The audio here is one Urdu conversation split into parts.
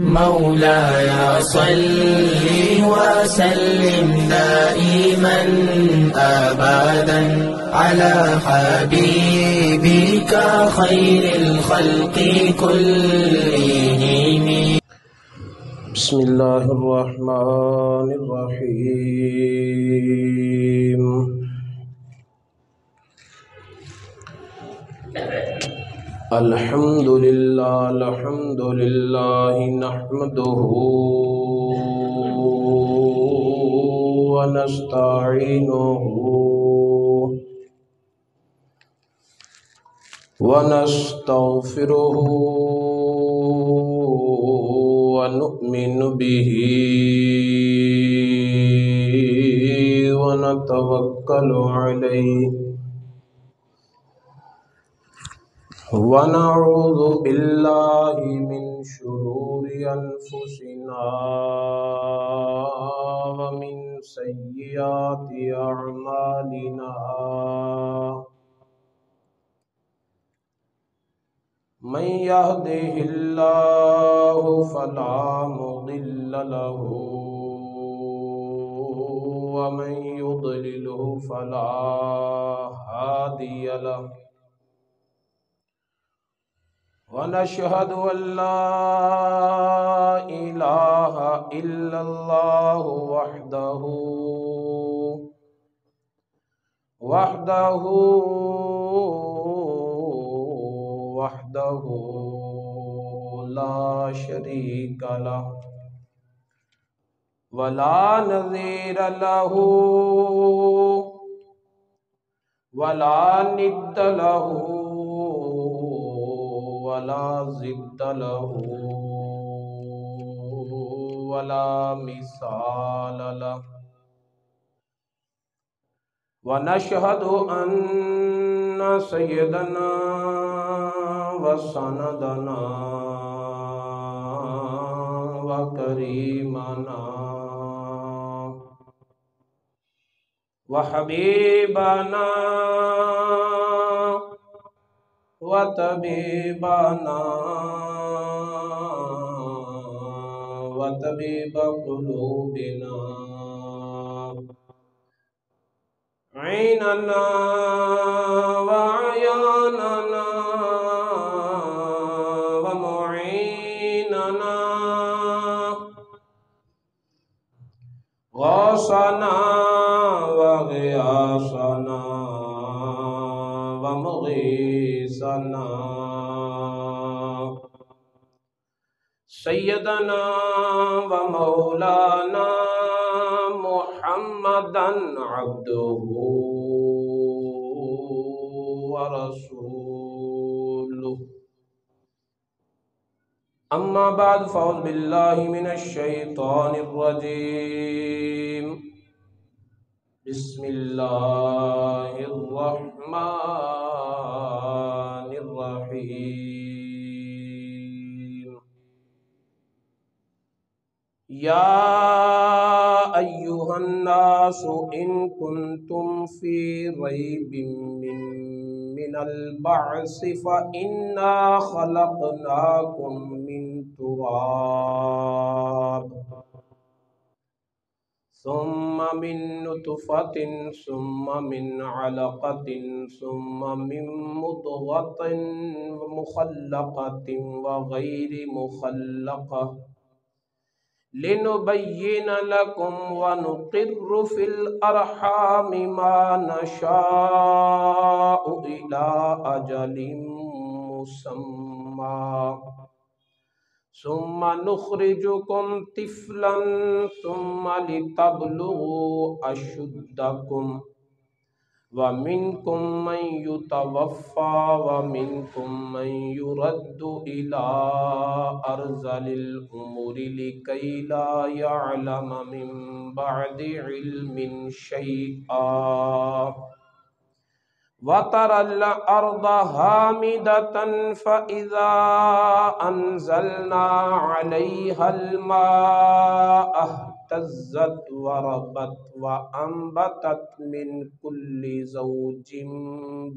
مولاي صل وسلم دائما أبدا على حبيبك خير الخلق كلهم. بسم الله الرحمن الرحيم. الحمد لله نحمده ونستعينه ونستغفره ونؤمن به ونتوكل عليه ونعوذ بالله من شرور أنفسنا ومن سيئات أعمالنا. من يهده الله فلا مضل له ومن يضلله فلا هادي له. ونشهد أن لا إله إلا الله وحده لا شريك له ولا نظير له ولا ند له ولا ضد له ولا مثال له. ونشهد أن سيدنا وسندنا وكريمنا وحبيبنا وطبيبنا وطبيب قلوبنا عيننا وعياننا ومعيننا غوثنا وغياثنا ومغيثنا سيدنا ومولانا محمدا عبده ورسوله. أما بعد فأعوذ بالله من الشيطان الرجيم. بسم الله الرحمن الرحيم. يا أيها الناس إن كنتم في ريب من البعث فإنا خلقناكم من تراب ثم من نطفة ثم من علقة ثم من مضغة مخلقة وغير مخلقة لنبين لكم ونقر في الأرحام ما نشاء إلى أجل مسمى ثم نخرجكم طفلا ثم لتبلغوا أشدكم ومنكم من يتوفى ومنكم من يرد إلى أرذل الأمور لكي لا يعلم من بعد علم شيئا. وترى الأرض هامدة فإذا أنزلنا عليها الماء اهتزت وربت وأنبتت من كل زوج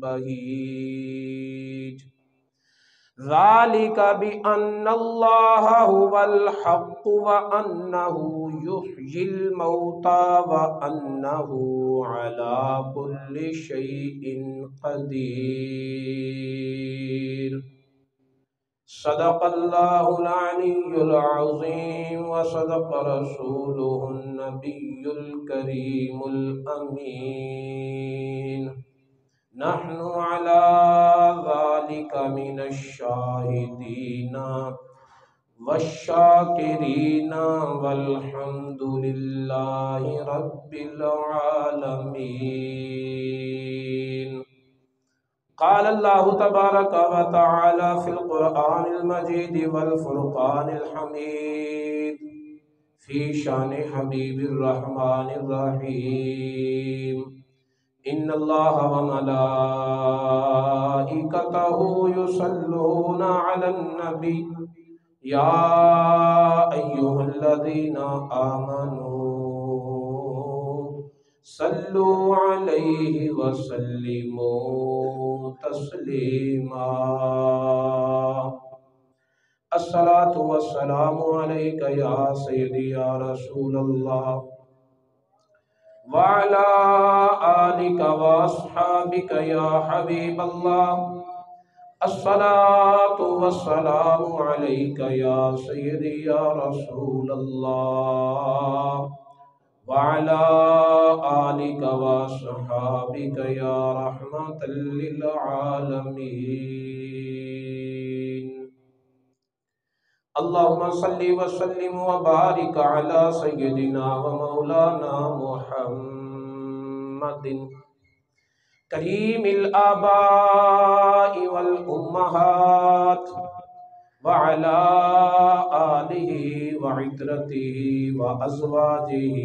بهيج ذالک بأن اللہ هو الحق وأنہ یحیی الموتى وأنہ علی کل شیء قدیر۔ صدق اللہ العلی العظیم وصدق رسولہ النبی الکریم الامین۔ نحن على ذلك من الشاهدين والشاكرين والحمد لله رب العالمين۔ قال الله تبارك وتعالى في القرآن المجيد والفرقان الحميد في شان حبيب الرحمن الرحيم: ان اللہ وملائکتہ یصلون علی النبی یا ایہا الذین آمنوا صلوا علیہ وسلموا تسلیما۔ الصلاۃ والسلام علیک یا سیدی یا رسول اللہ وعلى آلك وأصحابك يا حبيب الله۔ الصلاة والسلام عليك يا سيدي يا رسول الله وعلى آلك وأصحابك يا رحمة للعالمين۔ اللهم صل وسلم وبارك على سيدنا ومولانا محمد كريم الآباء والأمهات وعلى آله وعترته وأزواجه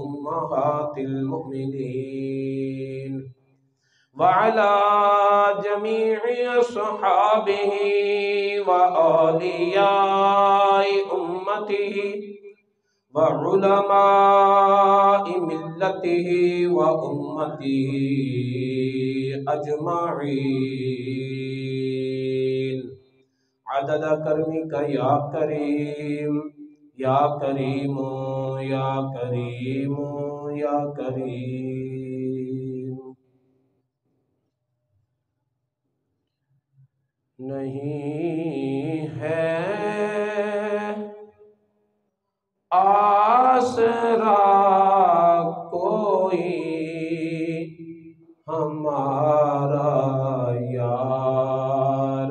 أمهات المؤمنين وعلى جميع أصحابه وأولياء أمته وعلماء ملته وأمته أجمعين عدد كرمك يا كريم يا كريم يا كريم يا كريم۔ نہیں ہے آسرا کوئی ہمارا یا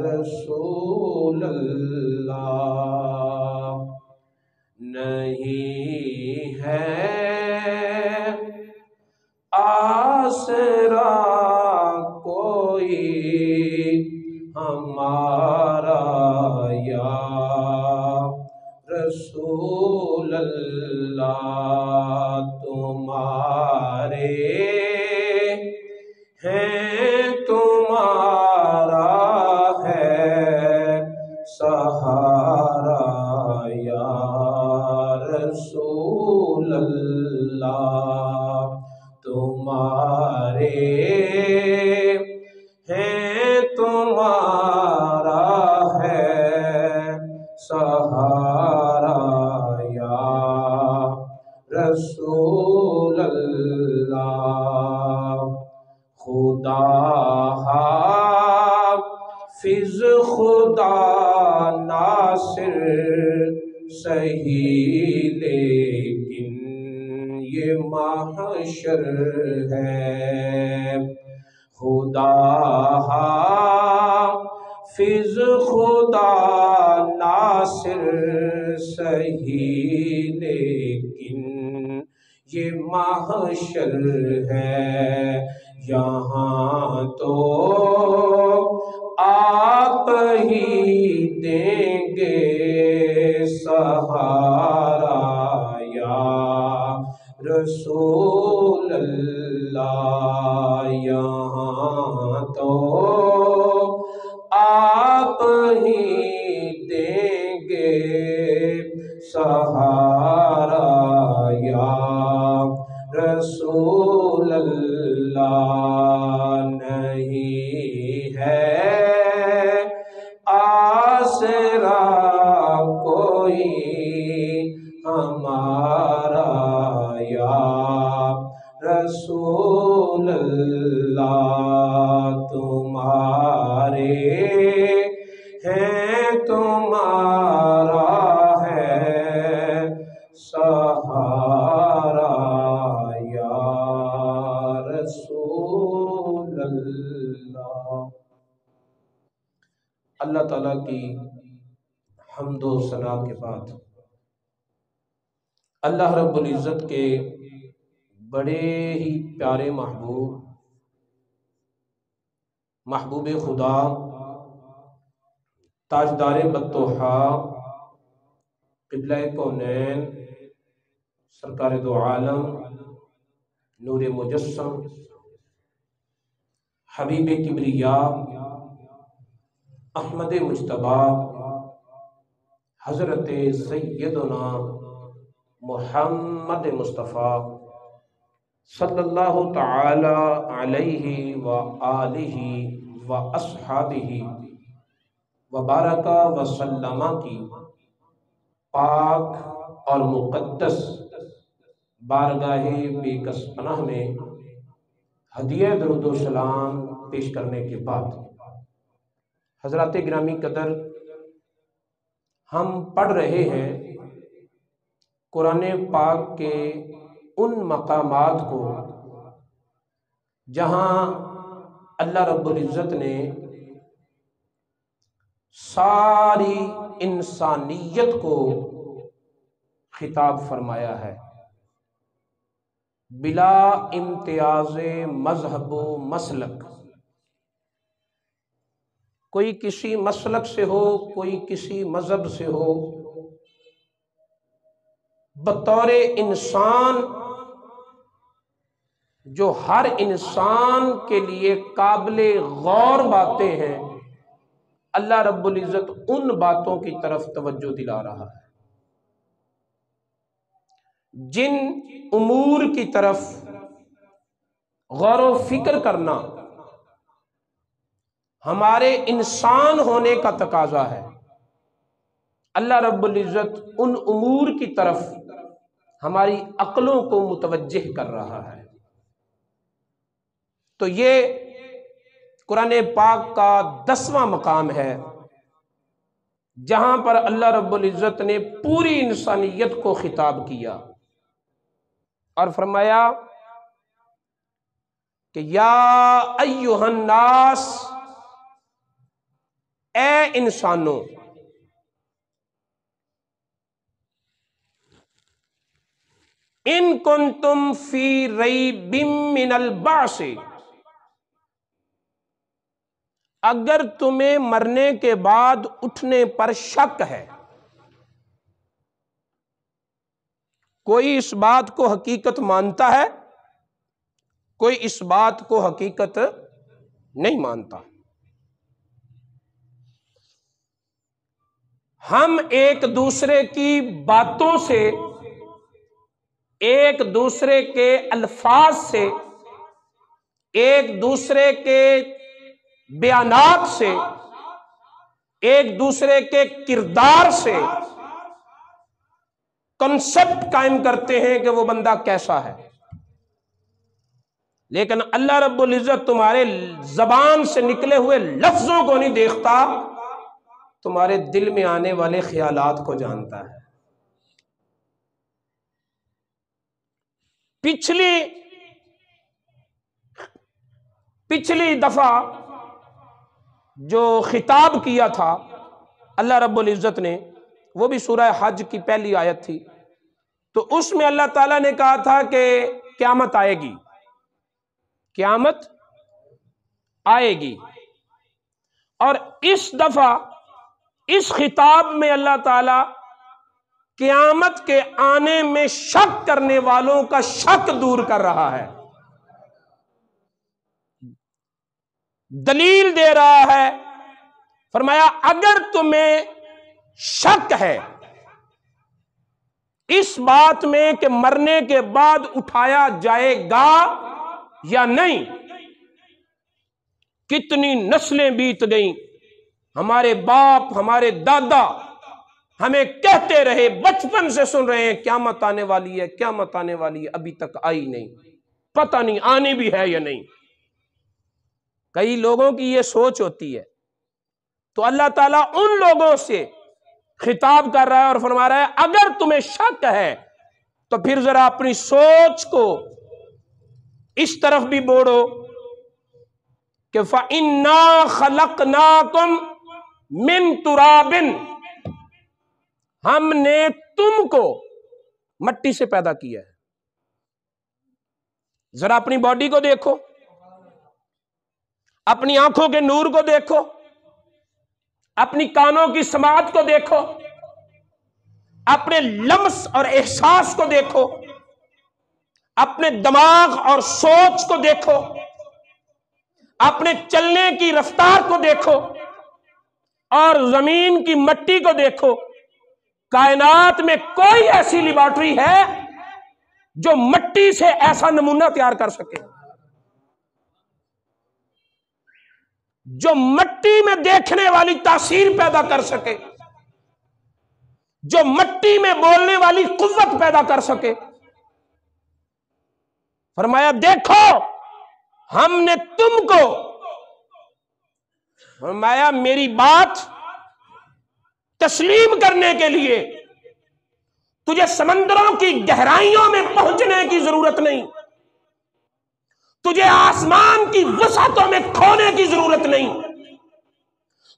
رسول اللہ، نہیں ہے آسرا کوئی ہمارا یا رسول اللہ، تمہارے ہیں تمہارا ہے سہارا یا رسول اللہ، تمہارے ہیں تمہارا ہے سہارا یا رسول اللہ۔ خدا حافظ خدا ناصر صحیح، لیکن یہ محشر ہے۔ خدا حافظ خدا ناصر صحیح، لیکن یہ محشر ہے۔ یہاں تو آپ ہی دیں گے سہارا یا رسول اللہ، یہاں تو آپ ہی دیں گے سہارا یا رسول اللہ، نہیں ہے ہمارا یا رسول اللہ، تمہارے ہیں تمہارا ہے سہارا یا رسول اللہ۔ اللہ تعالیٰ کی حمد و ثنا کے بعد اللہ رب العزت کے بڑے ہی پیارے محبوب خدا، تاجدار بطحا، قبلہ کونین، سرکار دو عالم، نور مجسم، حبیب کبریا، احمد مجتبی، حضرت سیدنا محمد مصطفیٰ صلی اللہ تعالی علیہ وآلہ واصحابہ وبارک وسلم کی پاک اور مقدس بارگاہ بے کس پناہ میں ہدیہ درود و سلام پیش کرنے کے بعد، حضرات گرامی قدر، ہم پڑھ رہے ہیں قرآن پاک کے ان مقامات کو جہاں اللہ رب العزت نے ساری انسانیت کو خطاب فرمایا ہے، بلا امتیاز مذہب و مسلک، کوئی کسی مسلک سے ہو، کوئی کسی مذہب سے ہو، بطور انسان جو ہر انسان کے لیے قابل غور باتیں ہیں، اللہ رب العزت ان باتوں کی طرف توجہ دلا رہا ہے، جن امور کی طرف غور و فکر کرنا ہمارے انسان ہونے کا تقاضا ہے۔ اللہ رب العزت ان امور کی طرف ہماری عقلوں کو متوجہ کر رہا ہے۔ تو یہ قرآن پاک کا 10واں مقام ہے جہاں پر اللہ رب العزت نے پوری انسانیت کو خطاب کیا اور فرمایا کہ یا ایھا الناس، اے انسانوں، ان کنتم فی ریب من البعث، اگر تمہیں مرنے کے بعد اٹھنے پر شک ہے، کوئی اس بات کو حقیقت مانتا ہے، کوئی اس بات کو حقیقت نہیں مانتا۔ ہم ایک دوسرے کی باتوں سے، ایک دوسرے کے الفاظ سے، ایک دوسرے کے بیانات سے، ایک دوسرے کے کردار سے کنسپٹ قائم کرتے ہیں کہ وہ بندہ کیسا ہے، لیکن اللہ رب العزت تمہارے زبان سے نکلے ہوئے لفظوں کو نہیں دیکھتا، تمہارے دل میں آنے والے خیالات کو جانتا ہے۔ پچھلی دفعہ جو خطاب کیا تھا اللہ رب العزت نے، وہ بھی سورہ حج کی پہلی آیت تھی، تو اس میں اللہ تعالیٰ نے کہا تھا کہ قیامت آئے گی، قیامت آئے گی، اور اس دفعہ اس خطاب میں اللہ تعالیٰ قیامت کے آنے میں شک کرنے والوں کا شک دور کر رہا ہے، دلیل دے رہا ہے۔ فرمایا اگر تمہیں شک ہے اس بات میں کہ مرنے کے بعد اٹھایا جائے گا یا نہیں، کتنی نسلیں بیت گئیں، ہمارے باپ، ہمارے دادا، ہمیں کہتے رہے، بچپن سے سن رہے ہیں قیامت آنے والی ہے، قیامت آنے والی ہے، ابھی تک آئی نہیں، پتہ نہیں آنی بھی ہے یا نہیں۔ کئی لوگوں کی یہ سوچ ہوتی ہے، تو اللہ تعالیٰ ان لوگوں سے خطاب کر رہا ہے اور فرما رہا ہے اگر تمہیں شک ہے تو پھر ذرا اپنی سوچ کو اس طرف بھی بوڑو کہ فَإِنَّا خَلَقْنَاكُمْ مِن تُرَابٍ، ہم نے تم کو مٹی سے پیدا کیا ہے۔ ذرا اپنی باڈی کو دیکھو، اپنی آنکھوں کے نور کو دیکھو، اپنی کانوں کی سماعت کو دیکھو، اپنے لمس اور احساس کو دیکھو، اپنے دماغ اور سوچ کو دیکھو، اپنے چلنے کی رفتار کو دیکھو، اور زمین کی مٹی کو دیکھو۔ کائنات میں کوئی ایسی لیبارٹری ہے جو مٹی سے ایسا نمونہ تیار کر سکے، جو مٹی میں دیکھنے والی تاثیر پیدا کر سکے، جو مٹی میں بولنے والی قوت پیدا کر سکے؟ فرمایا دیکھو ہم نے تم کو، فرمایا میری بات تسلیم کرنے کے لیے تجھے سمندروں کی گہرائیوں میں پہنچنے کی ضرورت نہیں، تجھے آسمان کی وسعتوں میں کھونے کی ضرورت نہیں،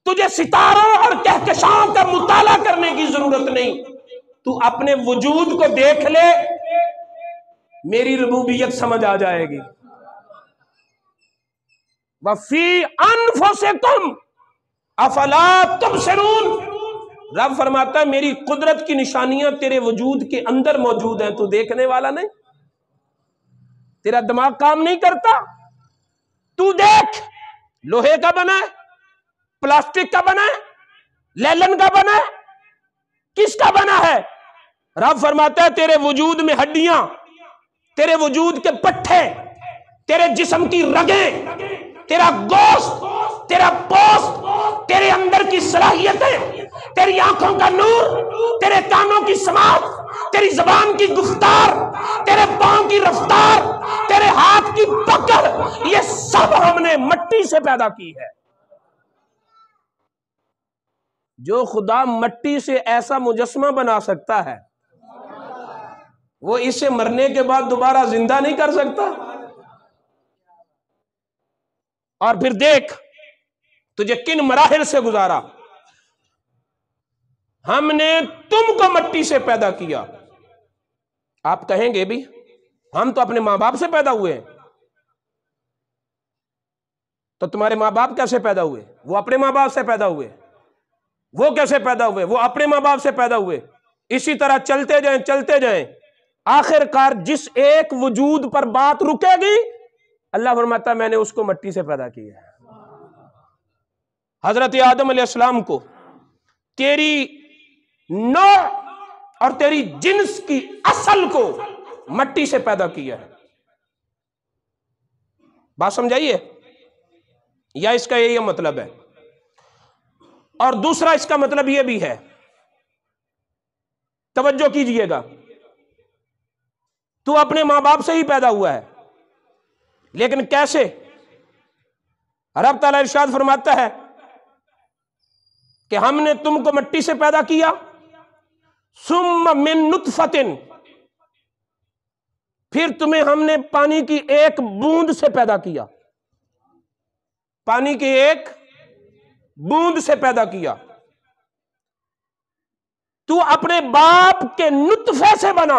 تجھے ستاروں اور کہکشاؤں کا مطالعہ کرنے کی ضرورت نہیں، تو اپنے وجود کو دیکھ لے، میری ربوبیت سمجھ آ جائے گی۔ وَفِي أَنفُسِكُمْ أَفَلَا تُبْصِرُونَ، رب فرماتا ہے میری قدرت کی نشانیاں تیرے وجود کے اندر موجود ہیں، تو دیکھنے والا نہیں، تیرا دماغ کام نہیں کرتا؟ تو دیکھ، لوہے کا بنا ہے، پلاسٹک کا بنا ہے، لیلن کا بنا ہے، کس کا بنا ہے؟ رب فرماتا ہے تیرے وجود میں ہڈیاں، تیرے وجود کے پٹھے، تیرے جسم کی رگیں، تیرا گوشت، تیرا پوست، تیرے اندر کی صلاحیتیں، تیری آنکھوں کا نور، تیرے کانوں کی سماعت، تیری زبان کی گفتار، تیرے پاؤں کی رفتار، تیرے ہاتھ کی پکڑ، یہ سب ہم نے مٹی سے پیدا کی ہے۔ جو خدا مٹی سے ایسا مجسمہ بنا سکتا ہے، وہ اسے مرنے کے بعد دوبارہ زندہ نہیں کر سکتا؟ اور پھر دیکھ تجھے کن مراحل سے گزارا، ہم نے تم کو مٹی سے پیدا کیا۔ آپ کہیں گے بھی ہم تو اپنے ماں باپ سے پیدا ہوئے ہیں، تو تمہارے ماں باپ کیسے پیدا ہوئے؟ وہ اپنے ماں باپ سے پیدا ہوئے۔ وہ کیسے پیدا ہوئے؟ وہ اپنے ماں باپ سے پیدا ہوئے۔ اسی طرح چلتے جائیں چلتے جائیں، آخر کار جس ایک وجود پر بات رکے گی، اللہ فرماتا ہے میں نے اس کو مٹی سے پیدا کیا ہے۔ حضرت آدم علیہ السلام کو تیری نوع اور تیری جنس کی اصل کو مٹی سے پیدا کیا ہے۔ بات سمجھائیے؟ یا اس کا یہی مطلب ہے؟ اور دوسرا اس کا مطلب یہ بھی ہے، توجہ کیجئے گا، تو اپنے ماں باپ سے ہی پیدا ہوا ہے، لیکن کیسے؟ رب تعالیٰ ارشاد فرماتا ہے کہ ہم نے تم کو مٹی سے پیدا کیا، ثم من نطفۃ، پھر تمہیں ہم نے پانی کی ایک بوند سے پیدا کیا، پانی کی ایک بوند سے پیدا کیا۔ تو اپنے باپ کے نطفے سے بنا،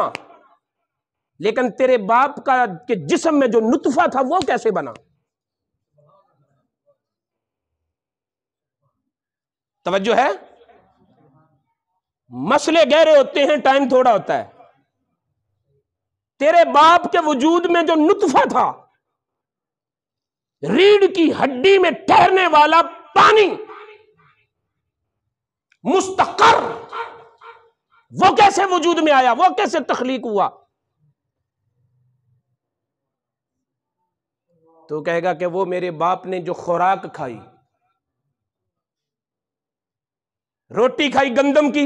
لیکن تیرے باپ کا کے جسم میں جو نطفہ تھا وہ کیسے بنا؟ توجہ ہے؟ مسئلے گہرے ہوتے ہیں، ٹائم تھوڑا ہوتا ہے۔ تیرے باپ کے وجود میں جو نطفہ تھا، ریڑھ کی ہڈی میں ٹھہرنے والا پانی، مستقر، وہ کیسے وجود میں آیا؟ وہ کیسے تخلیق ہوا؟ تو کہے گا کہ وہ میرے باپ نے جو خوراک کھائی، روٹی کھائی گندم کی،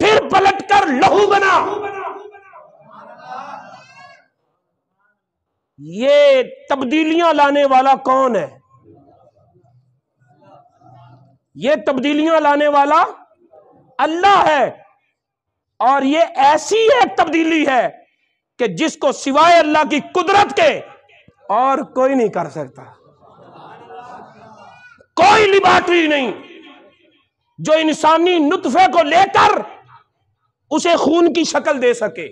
پھر پلٹ کر لہو بنا۔ یہ تبدیلیاں لانے والا کون ہے؟ یہ تبدیلیاں لانے والا اللہ ہے، اور یہ ایسی ایک تبدیلی ہے کہ جس کو سوائے اللہ کی قدرت کے اور کوئی نہیں کر سکتا۔ کوئی لیبارٹری نہیں جو انسانی نطفے کو لے کر اسے خون کی شکل دے سکے،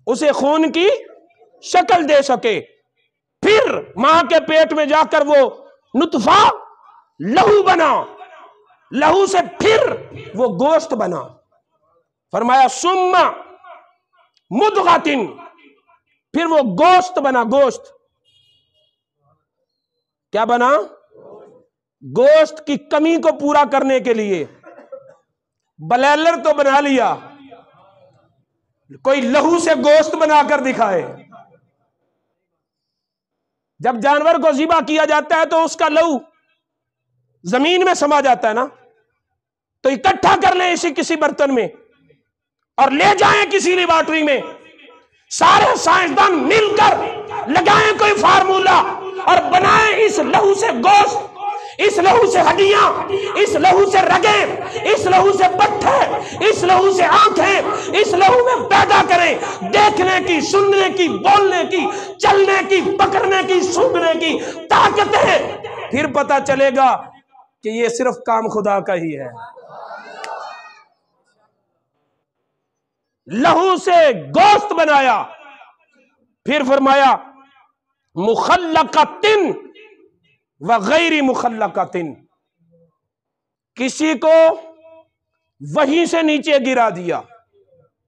اسے خون کی شکل دے سکے، پھر ماں کے پیٹ میں جا کر وہ نطفہ لہو بنا، لہو سے پھر وہ گوشت بنا۔ فرمایا ثم مدغۃ، پھر وہ گوشت بنا۔ گوشت کیا بنا؟ گوشت کی کمی کو پورا کرنے کے لیے بلیلر تو بنا لیا، کوئی لہو سے گوشت بنا کر دکھائے۔ جب جانور کو ذبح کیا جاتا ہے تو اس کا لہو زمین میں سما جاتا ہے نا، تو اکٹھا کر لیں اسی کسی برتن میں اور لے جائیں کسی لیبارٹری میں، سارے سائنسدان مل کر لگائیں کوئی فارمولا اور بنائیں اس لہو سے گوشت، اس لہو سے ہڈیاں، اس لہو سے رگیں، اس لہو سے پٹھے، اس لہو سے آنکھیں، اس لہو میں پیدا کریں۔ دیکھنے کی، سننے کی، بولنے کی، چلنے کی، پکڑنے کی، سونگھنے کی طاقتیں، پھر پتہ چلے گا کہ یہ صرف کام خدا کا ہی ہے۔ لہو سے گوشت بنایا، پھر فرمایا مخلقۃ وغیر مخلقۃ، کسی کو وہیں سے نیچے گرا دیا،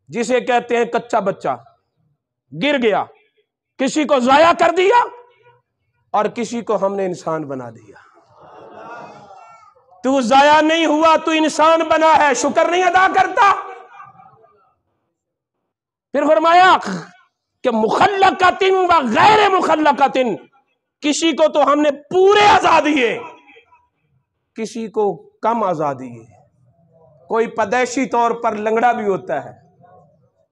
جسے کہتے ہیں کچا بچہ گر گیا، کسی کو ضائع کر دیا، اور کسی کو ہم نے انسان بنا دیا۔ تو ضائع نہیں ہوا، تو انسان بنا ہے، شکر نہیں ادا کرتا۔ پھر فرمایا کہ مخلقۃ وغیر مخلقۃ، کسی کو تو ہم نے پورے آزادی دیے، کسی کو کم آزادی ہے۔ کوئی پیدائشی طور پر لنگڑا بھی ہوتا ہے،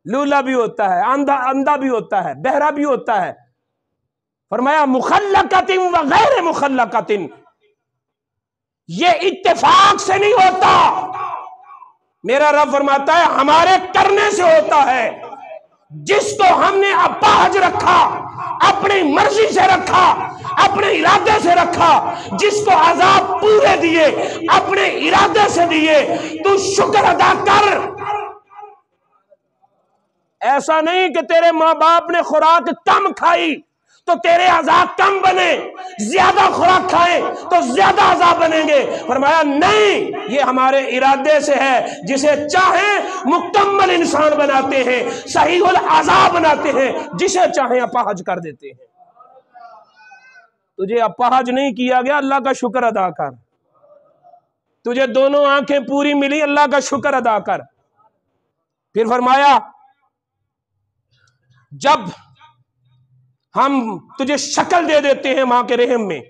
لولا بھی ہوتا ہے، اندھا بھی ہوتا ہے، بہرا بھی ہوتا ہے۔ فرمایا مخلقۃ وغیر مخلقۃ، یہ اتفاق سے نہیں ہوتا، میرا رب فرماتا ہے ہمارے کرنے سے ہوتا ہے۔ جس کو ہم نے اپاہج رکھا، اپنی مرضی سے رکھا، اپنے ارادے سے رکھا، جس کو عذاب پورے دیے اپنے ارادے سے دیے، تو شکر ادا کر۔ ایسا نہیں کہ تیرے ماں باپ نے خوراک کم کھائی تو تیرے عذاب کم بنے، زیادہ خوراک کھائیں تو زیادہ عذاب بنیں گے۔ فرمایا نہیں، یہ ہمارے ارادے سے ہے، جسے چاہیں مکمل انسان بناتے ہیں، صحیح العذاب بناتے ہیں، جسے چاہیں اپاہج کر دیتے ہیں۔ تجھے اپاہج نہیں کیا گیا، اللہ کا شکر ادا کر۔ تجھے دونوں آنکھیں پوری ملی، اللہ کا شکر ادا کر۔ پھر فرمایا جب ہم تجھے شکل دے دیتے ہیں ماں کے رحم میں،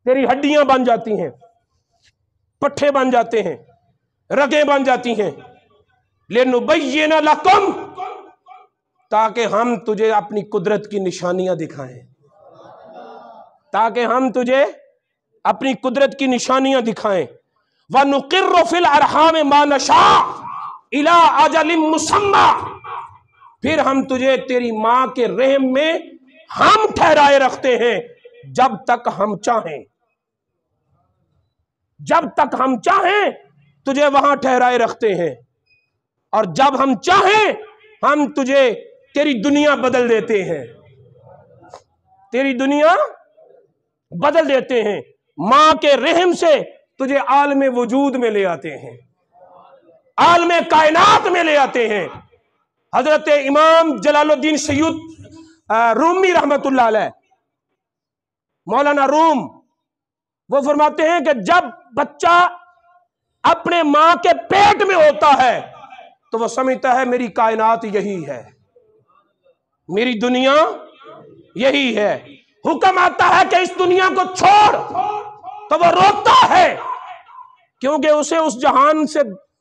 تیری ہڈیاں بن جاتی ہیں، پٹھے بن جاتے ہیں، رگیں بن جاتی ہیں، لِنُبَيِّنَ لَكُمْ، تاکہ ہم تجھے اپنی قدرت کی نشانیاں دکھائیں، تاکہ ہم تجھے اپنی قدرت کی نشانیاں دکھائیں۔ وَنُقِرُّ فِي الْأَرْحَامِ مَا نَشَاءُ إِلَىٰ أَجَلٍ مُّسَمًّى، پھر ہم تجھے تیری ماں کے رحم میں ہم ٹھہرائے رکھتے ہیں جب تک ہم چاہیں، جب تک ہم چاہیں تجھے وہاں ٹھہرائے رکھتے ہیں، اور جب ہم چاہیں ہم تجھے تیری دنیا بدل دیتے ہیں، تیری دنیا بدل دیتے ہیں، ماں کے رحم سے تجھے عالم وجود میں لے آتے ہیں، عالم کائنات میں لے آتے ہیں۔ حضرت امام جلال الدین سید رومی رحمت اللہ علیہ، مولانا روم، وہ فرماتے ہیں کہ جب بچہ اپنے ماں کے پیٹ میں ہوتا ہے تو وہ سمجھتا ہے میری کائنات یہی ہے، میری دنیا یہی ہے۔ حکم آتا ہے کہ اس دنیا کو چھوڑ تو وہ روتا ہے، کیونکہ اسے اس جہان سے،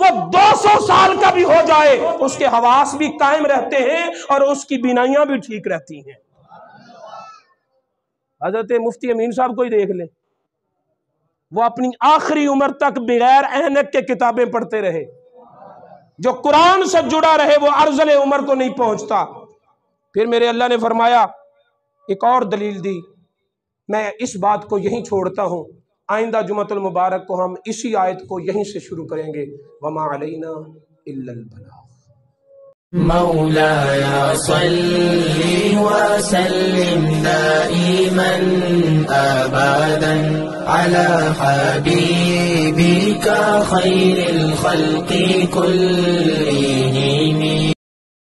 وہ 200 سال کا بھی ہو جائے اس کے حواس بھی قائم رہتے ہیں اور اس کی بینائیاں بھی ٹھیک رہتی ہیں۔ حضرت مفتی امین صاحب کو ہی دیکھ لیں، وہ اپنی آخری عمر تک بغیر اینک کے کتابیں پڑھتے رہے۔ جو قرآن سے جڑا رہے وہ ارذل عمر کو نہیں پہنچتا۔ پھر میرے اللہ نے فرمایا، ایک اور دلیل دی، میں اس بات کو یہیں چھوڑتا ہوں، آئندہ جمعۃ المبارک کو ہم اسی آیت کو یہیں سے شروع کریں گے، وما علینا الا البلاغ۔ مولاي صل وسلم دائما أبدا على حبيبك خير الخلق كلهم